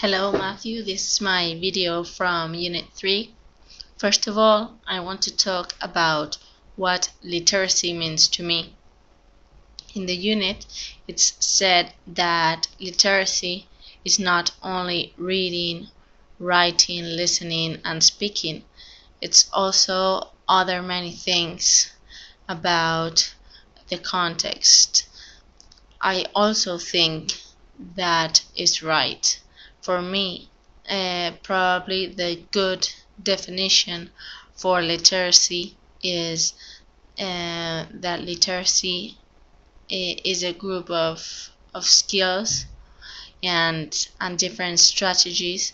Hello Matthew, this is my video from Unit 3. First of all, I want to talk about what literacy means to me. In the unit, it's said that literacy is not only reading, writing, listening, and speaking. It's also other many things about the context. I also think that is right. For me, probably the good definition for literacy is that literacy is a group of skills and different strategies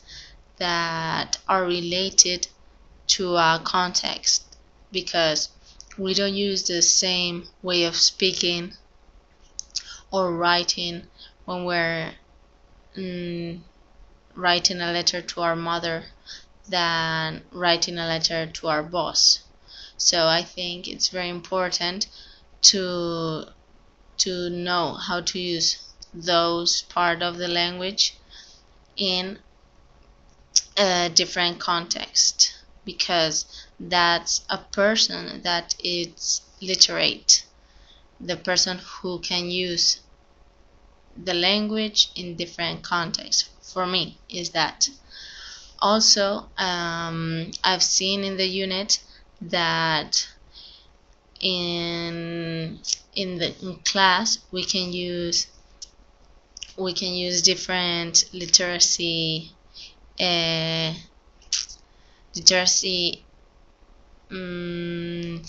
that are related to our context, because we don't use the same way of speaking or writing when we're writing a letter to our mother than writing a letter to our boss. So I think it's very important to know how to use those part of the language in a different context, because that's a person that is literate, the person who can use the language in different contexts. For me, is that. Also, I've seen in the unit that in class we can use different literacy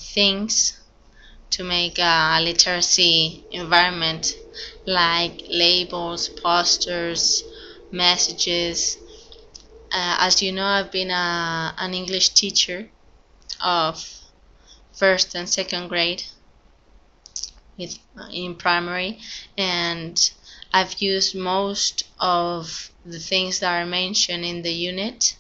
things to make a literacy environment, like labels, posters, messages. As you know, I've been an English teacher of first and second grade in primary, and I've used most of the things that are mentioned in the unit,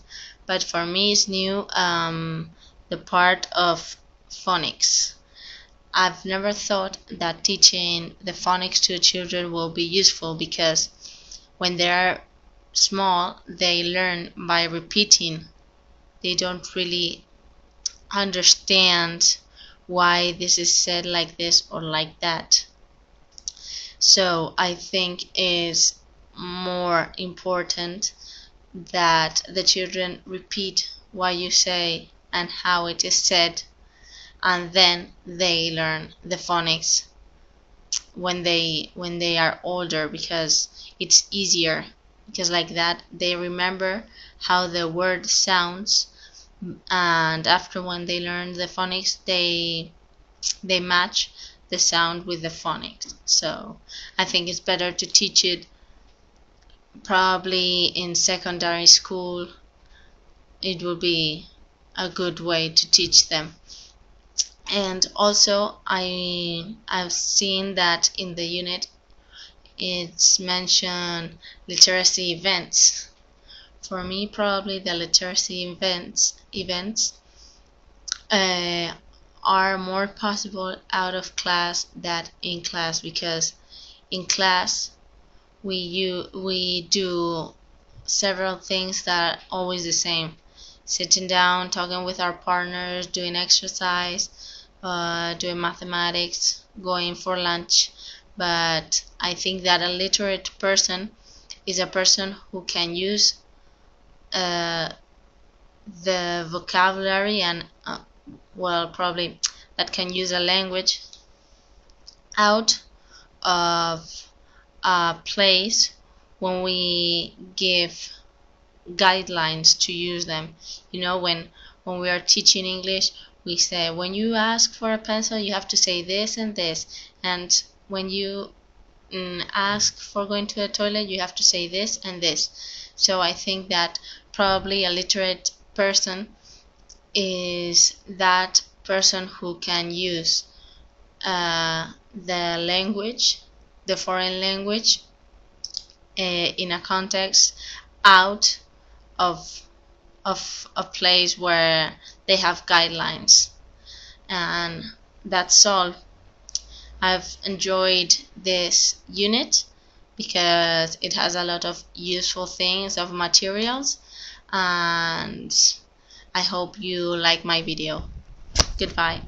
but for me it's new, the part of phonics. I've never thought that teaching the phonics to children will be useful, because when they are small they learn by repeating. They don't really understand why this is said like this or like that. So I think it's more important that the children repeat what you say and how it is said, and then they learn the phonics when they are older, because it's easier, because like that they remember how the word sounds, and after when they learn the phonics they match the sound with the phonics. So I think it's better to teach it probably in secondary school. It will be a good way to teach them. And also I've seen that in the unit it's mentioned literacy events. For me, probably the literacy events are more possible out of class than in class, because in class we do several things that are always the same: sitting down, talking with our partners, doing exercise, doing mathematics, going for lunch. But I think that a literate person is a person who can use the vocabulary and probably that can use a language out of a place when we give guidelines to use them. You know, when we are teaching English, we say when you ask for a pencil you have to say this and this, and when you ask for going to the toilet you have to say this and this. So I think that probably a literate person is that person who can use the language, the foreign language, in a context out of a place where they have guidelines. And that's all. I've enjoyed this unit because it has a lot of useful things of materials, and I hope you like my video. Goodbye.